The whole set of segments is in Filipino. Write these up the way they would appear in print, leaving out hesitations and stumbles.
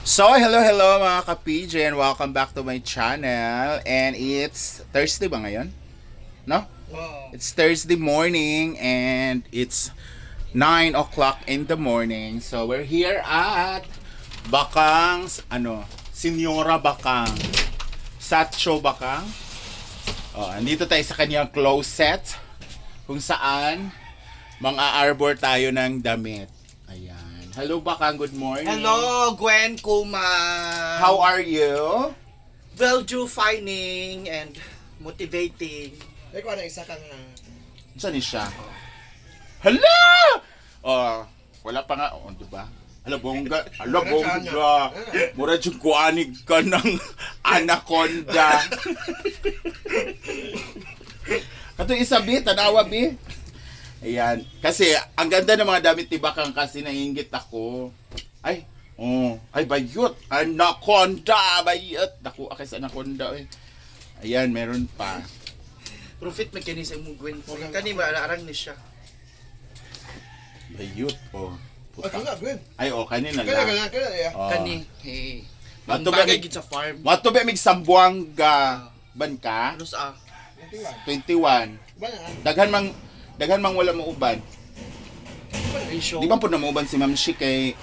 So, hello mga ka-PJ and welcome back to my channel. And it's Thursday ba ngayon? No? It's Thursday morning and it's 9 o'clock in the morning. So, we're here at Bakang's, Senyora Bakang. Satcho Bakang. Oh, andito tayo sa kanyang closet kung saan mang-arbor tayo ng damit. Ayan. Hello Bakang, good morning. Hello, Gwen Kuma. How are you? Well, defining and motivating. Ikaw na isa ka nga. Saan siya? Hala! Oh, wala pa nga. Oh, diba? Hala, bongga. Hala, bongga. Mura dyan kuanig ka ng anaconda. Kato isa, bi. Tanawa, bi. Ayan. Kasi, ang ganda ng mga damit ni Bakang kasi naiingit ako. Ay, ay, bayot. Anaconda, bayot. Naku, akay sa anaconda, eh. Ayan, meron pa. Profit may kini sa mong Gwen. Kani ba alarang ni siya. Bayot, oh. Ay, nga, Gwen. Ay, kanina Kaya lang. ya. Oh. Kani, hey. Ang Mato ba bagay mig- gid sa farm. Mato ba mig Sambuanga ban ka? Ano sa 21. Ba na? Daghan mang wala mo uban. ratio? Di ba po na mo uban si Ma'am Shi kay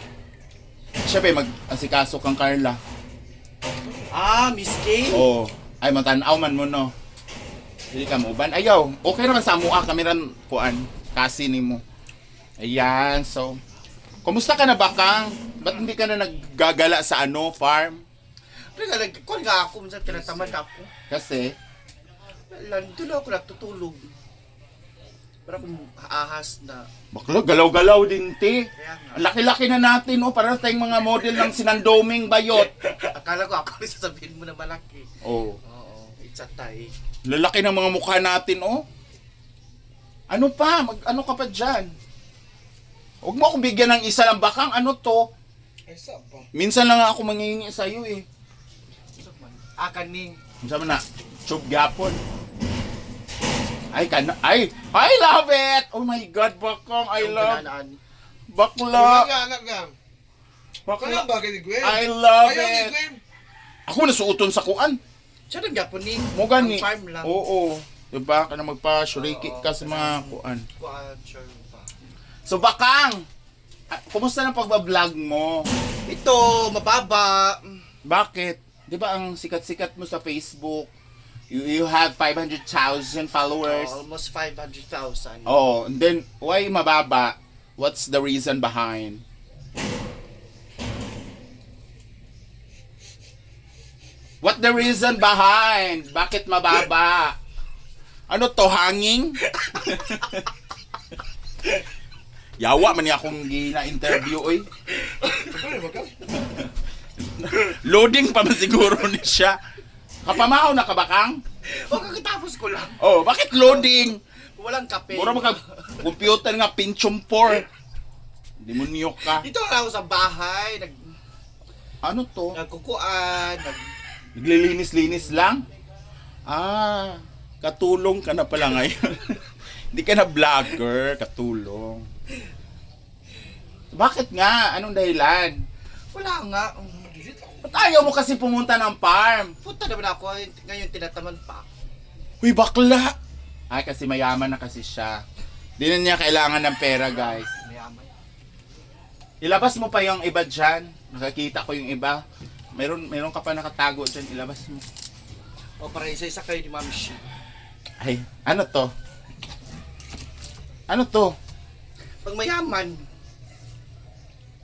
siya ba mag-asikaso kang Carla? Miss K. Oh, ay matanaw man mo no. Dili ka mo uban. Ayaw, okay naman sa amuha kami ran kuan kasi nimo. Ayan, so kumusta ka na Bakang? Ba't hindi ka na naggagala sa farm? Kung nga ako, minsan tinatamad ako. Kasi Doon ako natutulog. Para kung ahas na. bakla galaw-galaw din ti. Kaya nga. Ang laki-laki na natin, para tayong mga model ng sinandoming bayot. Akala ko ako rin sasabihin mo na malaki. Oh, Oo, it's a tie. lalaki ng mga mukha natin, oh. Ano pa? Ano ka pa dyan? Huwag mo akong bigyan ng isa lang Bakang, ano to? Ay, saba. Minsan lang ako mangingi sa'yo, eh. Isok man. Kani. Minsan na, chub gapon. Ay, I love it! Oh my God, Bakang, I Yung love, ganaan. bakla, Nga. bakla, Kaya bagay ni Gwen. I love Ayaw ni it. Gwen. Ako nasuuton sa kuan. Siya nang gapon ni. Mo gani. Ang farm lang. Oo. Diba? Kana magpa-shuriki ka sa mga kuan. Kuan, sure pa. So Bakang, kumusta na pagba-vlog mo? Ito, mababa. Bakit? 'Di ba ang sikat-sikat mo sa Facebook? You have 500,000 followers. Almost 500,000. Oh, and then why mababa? What's the reason behind? What the reason behind? Bakit mababa? Ano to, hanging? Yawa man niya akong gina-interview, oy. Ano ba ka? Loading pa man siguro ni siya. Kapamahaw na ka, Bakang? O, kakatapos ko lang. Oh, bakit loading? Walang kape. Mura magka-computer nga, Pentium 4. Demonyo ka. Dito lang ako sa bahay. Ano to? Nagkukuan. Naglilinis-linis lang? Katulong ka na pala ngayon. Hindi ka na vlogger, katulong. Bakit nga? Anong dahilan? Wala nga. Ba't ayaw mo kasi pumunta ng farm? Punta naman ako. Ngayon tinataman pa. Uy, bakla! Ay, kasi mayaman na kasi siya. Di na niya kailangan ng pera, guys. Mayaman. Ilabas mo pa yung iba dyan. Nakakita ko yung iba. Meron ka pa nakatago dyan. Ilabas mo. O, para isa-isa kayo ni Ma'am Shi. Ay, ano to? Ano to? Pag mayaman,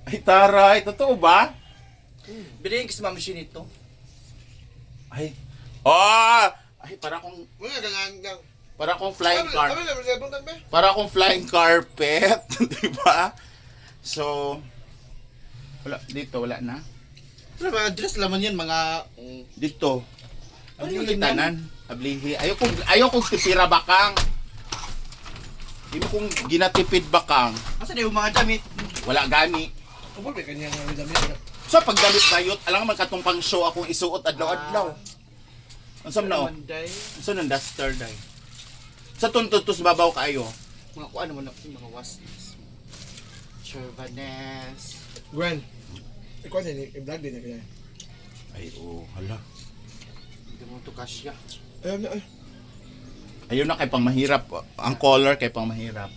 Ay, taray. Totoo ba? bilhin ko si Ma'am Shi nito. Ay. Oh! Ay, para akong Mga gangang. flying car. Ano na, masaya buntan ba? Para akong flying carpet, 'di ba? So wala dito, wala na. Pero mga dress laman yan, mga... Dito. Ano Ano yung yung tanan? Ablihi. Ayoko tipira Bakang. Di mo kung ginatipid Bakang. Asa na yung mga damit? Wala gani. Ano ba kanya nga damit? So pag damit bayot, alam man katong pang show akong isuot adlaw-adlaw. Unsam na oh? Monday. Unsa nang duster day? Sa tuntutos babaw kaayo. Mga kuan naman ako, mga waslis. Chervanes. Gwen. Ikaw din, i-vlog din na kaya. Ay, hala. Hindi mo ito kasya. Ayaw na, ay. Ayun na kay pang mahirap. Ang color kay pang mahirap.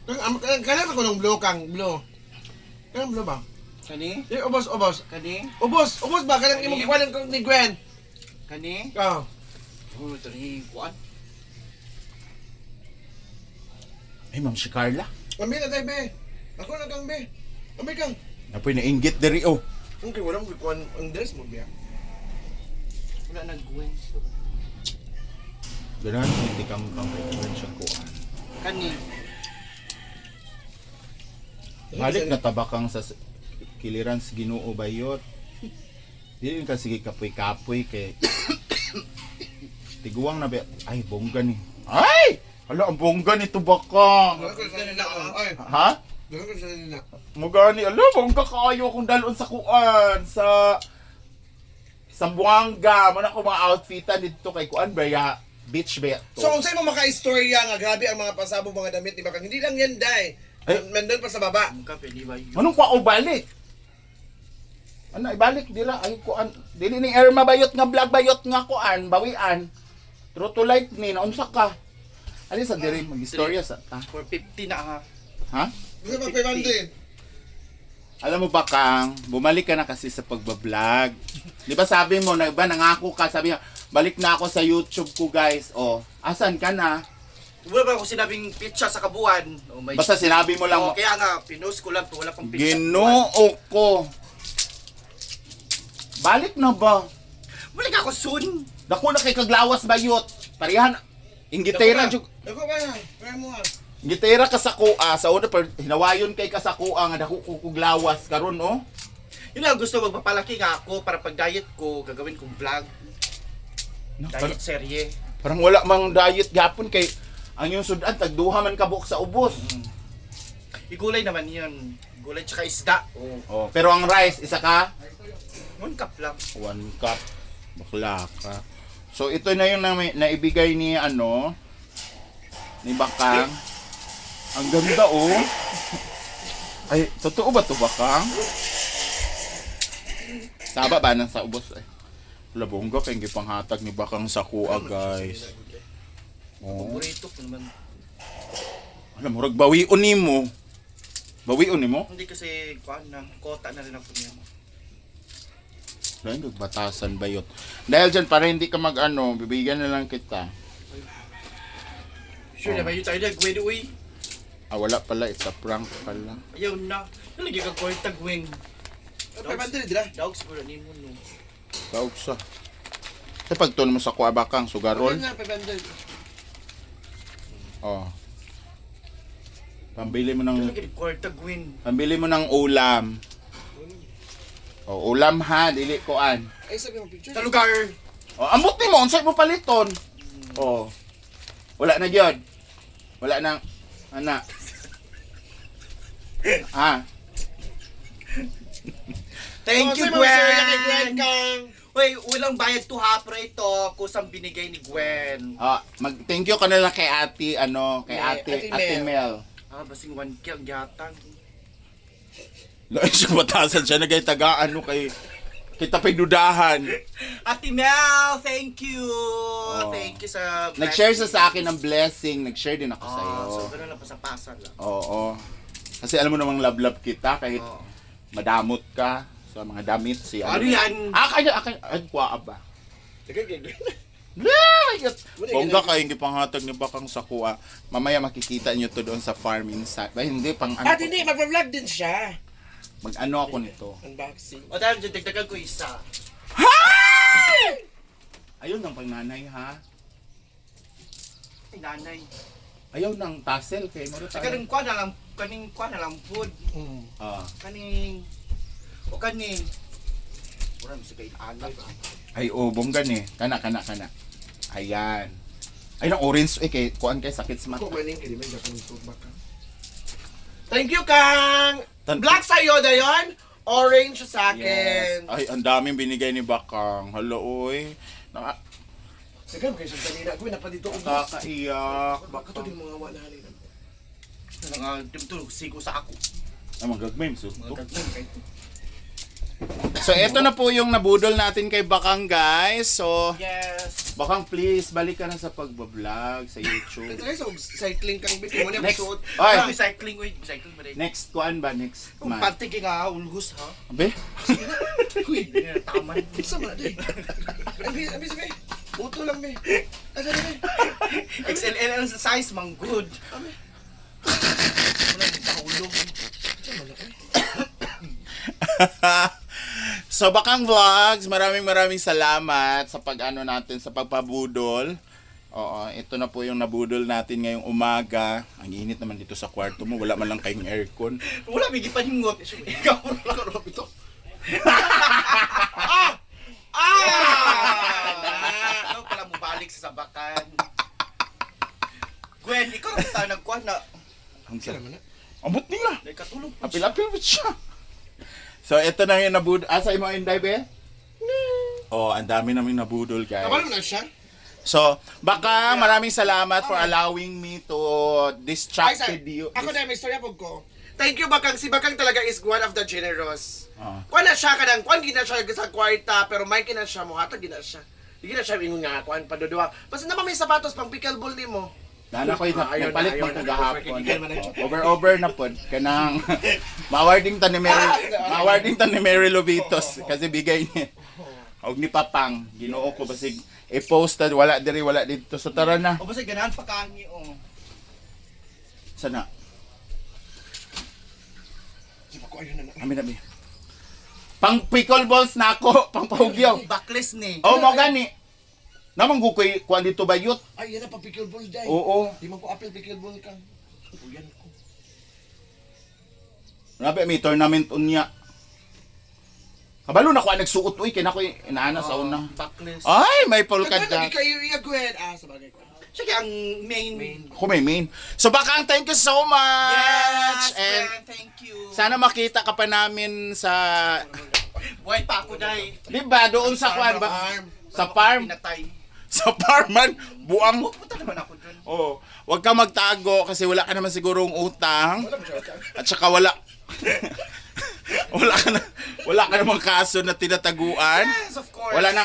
Kailan ako ng blue kang, blue. Kailan blue ba? Kani? Eh, ubos. Kani? Ubos ba? Kailan imong kuwanan ko ni Gwen? Kani? Oo. Oh, ito ni Juan. Ay, Ma'am si Carla. Ambil na tayo, be. Ako na kang, be. Ambil kang. Napoy na inggit diri oh. Okay, wala mo kuwan ang dress mo, be. Wala nag-Gwen. Ganun, hindi ka mukhang siya kuan. Kani? Balik na tabakang sa kiliran sa Ginoo bayot. Dili ka sige kapoy-kapoy kay tiguang na ba? Ay, bongga ni. Ay! Hala, ang bongga nito baka. Dala ko sa nila, ay. Ha? Dala ko sa nila. Mugani, ala, bongga kaayo kung dalon sa kuan sa Buanga. Mana ko mga outfitan dito kay kuan ba ya? Beach ba to? So, kung sa'yo mo maka-istorya nga, grabe ang mga pasabong mga damit ni Bakang. Hindi lang yan, day. Ay. Nandun pa sa baba. Ang kape, di ba yun? Anong kwa o balik? Ano ibalik dila ay kuan dili ni Irma bayot nga vlog bayot nga kuan bawian. True to life ni naunsa ka? Ali sa diri mag-istorya sa ta. For 50 na ha. Ha? Gusto pa 500. Alam mo ba Kang, bumalik ka na kasi sa pagba-vlog. 'Di ba sabi mo na ba nangako ka sabi nga, balik na ako sa YouTube ko guys. Oh, asan ka na? Wala ba ako sinabing pizza sa kabuuan? Oh, may... Basta sinabi mo lang Oh, kaya nga, pinost ko lang to. Wala pang pizza. Ginoo ko. Balik na ba? Balik ako soon. Dako na kay kaglawas bayot. Parihan ingitera jud. Ako ba yan? Kaya mo nga. Gitera ka sa kuha, sa una per hinawayon kay ka sa kuha nga dako ko kuglawas karon oh. Yun lang gusto magpapalaki nga ako para pag diet ko, gagawin kong vlog. Diet serye. Parang wala mang diet gapon kay ang yung sudan tagduha man kabuk sa ubos. Igulay naman yun. Gulay tsaka isda. Oh. Oh, pero ang rice isa ka 1 cup lang. 1 cup. Bakla ka. So ito na yung naibigay ni ni Bakang. Ang ganda oh. Ay, totoo ba to Bakang? Saba ba nang sa ubos eh? Labongga kay gipanghatag ni Bakang sa kuha guys. Oh. Paborito ko naman. Alam mo, bawion ni mo. Bawion ni mo? Hindi kasi kuan na kota na rin ako niya. Dahil nagbatasan ba yun? Dahil dyan, para hindi ka bibigyan na lang kita. Sure na ba yun tayo nag-win uy? Ah, wala pala. It's a prank pala. Ayaw na. Nalagi ka ko yung tag-wing. 500 dila. Dog siguro ni mo no. Tawag sa. Kasi pagtunan mo sa kuha Bakang, sugarol. Ayun nga, 500. Oh. Pambili mo ng Nalagi ko yung tag-wing. ulam. Oh, ulam ha, dili kuan. Ay, sabi mo picture. Sa lugar. Oh, ambot ni mo, unsay mo paliton? Oh. Wala na gyud. Wala nang ana. Ah, Thank you, Gwen. Kay Gwen Gwen! kang. Uy, ulang bayad to ha, pero ito, kusang binigay ni Gwen. thank you ka na lang kay Ate kay Ate Ate Mel. Ah, basing 1K ang yatang. Lain siya batasan siya nagay tagaan kay kita pay dudahan. Ate Mel, thank you! Oh. Thank you sa... Nag-share siya sa akin ng blessing, nag-share din ako sa iyo. So, gano'n lang pasapasa lang. Oo. Kasi alam mo namang love kita kahit Oo. madamot ka sa mga damit si Ano yan? kaya kuha ba? Nagagagay. Bongga kayo, hindi panghatag ni Bakang sa kuha. Mamaya makikita nyo to doon sa farm inside. Ba, hindi, pang At hindi, mag-vlog din siya. Mag-ano ako nito. Unboxing. O dahil dyan, dagdagan ko isa. Ayaw ng pangnanay, ha? Ay, nanay. Ayaw ng tassel kay mo Sa kaning kwa na lang food. Ah. Kaning... O kaning... Mura, sa kain anay ba? Ay, bongga ni. Kana. Ayan. Ay, ng orange, kay kuan kay sakit sa mata. Ako maning kay may Japanese food baka. Thank you, Kang! Black sa'yo na yun, orange sa akin. Yes. Ay, ang daming binigay ni Bakang. Hello, oy. Sige, kayo sa kanina. Ako napadito ko. Nakakaiyak. Baka to din mga wala halin. Nga, dimtulog sigo sa ako. Ay, magagmim. So, Mga gagawin kayo. So, ito na po yung nabudol natin kay Bakang, guys. So, Yes. Bakang, please, balik ka na sa pagbablog sa YouTube. Ito sa cycling kang bitin mo niya Next. suot. Ay, Recycling, wait. Recycling ba rin? next kuan ba? Next Kung month? pantig nga, ulhus ha. Abe? Uy, Taman. isa mo na din. Abi, sabi. Uto lang, be. Asa na, be? XLL ang size, mang good. Abi. Wala din kahulog. Asa mo na, be? So, Bakang Vlogs, maraming salamat sa pag-ano natin, sa pagpabudol. Oo, ito na po yung nabudol natin ngayong umaga. Ang init naman dito sa kwarto mo, wala man lang kayong aircon. Wala, bigyan pa hingot. Ikaw lang. Ito. Ano pala mo balik sa sabakan? Gwen, ikaw lang tayo nagkuhan na. Ang Sila sarap. mo na. Abot nila. Nagkatulog po siya. Apil-apil mo siya. So, ito na yung nabudol. Asa mo yung dive, Oh, ang dami naming nabudol, guys. Kabalo na siya. So, baka maraming salamat for allowing me to distracted you. Ako na, may istorya po ko. Thank you, Bakang. Si Bakang talaga is one of the generous. Ah. Kuan na siya kadang, kuan gina siya sa kwarta, pero may kina siya mo, hatag gina siya. Hindi na siya ingon nga, kuan paduduwa. Basta naman may sapatos pang pickleball ni mo. Nana ko yung Ayun na, nagpalit ayun mo na. kagahapon. Hindi man na- Over na po. Kanang mawarding ta ni Mary Lobitos kasi bigay niya. Og ni Papang, Ginoo ko basig i-post na wala dito. So tara na. O basta ganahan pa kangi, oh. Sana. Di ba ko ayun na. Ami. Pang pickleballs na ako, pang pahugyaw. Backless ni. Oh, mo gani. Namang gukoy kuan dito bayot. Ay, yan na pa pickleball dai. Oo. Di man ko apel pickleball kang. Uyan ko. Nabi may tournament unya. Kabalo na ko nagsuot uy kay na ko inaana sa una. Backless. Ay, may polka Nagkatabi dot. kayo iya-gwen. Sa bagay ko. Sige, ang main. Ako may main. So Bakang, thank you so much. Yes, And Gwen, thank you. sana makita ka pa namin sa Buhay pa ako, day. di ba doon sa kuan ba? Sa farm. Pinatay. Sa farman buang. Pupunta naman ako dun. Oh, wag ka magtago kasi wala ka naman sigurong utang. At saka wala wala ka namang kaso na tinataguan. Yes, of course. Wala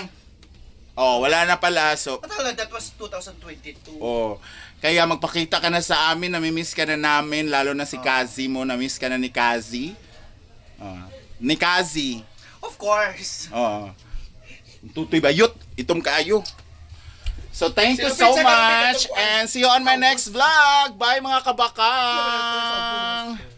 na pala. So, Patala, that was 2022. oh, kaya magpakita ka na sa amin, namimiss ka na namin, lalo na si Kazi mo, namiss ka na ni Kazi. Ni Kazi. Of course. Tutoy bayot, itom kaayo. So thank you so Sino pinsan ka, much and see you on my next vlog. Bye mga kabakang.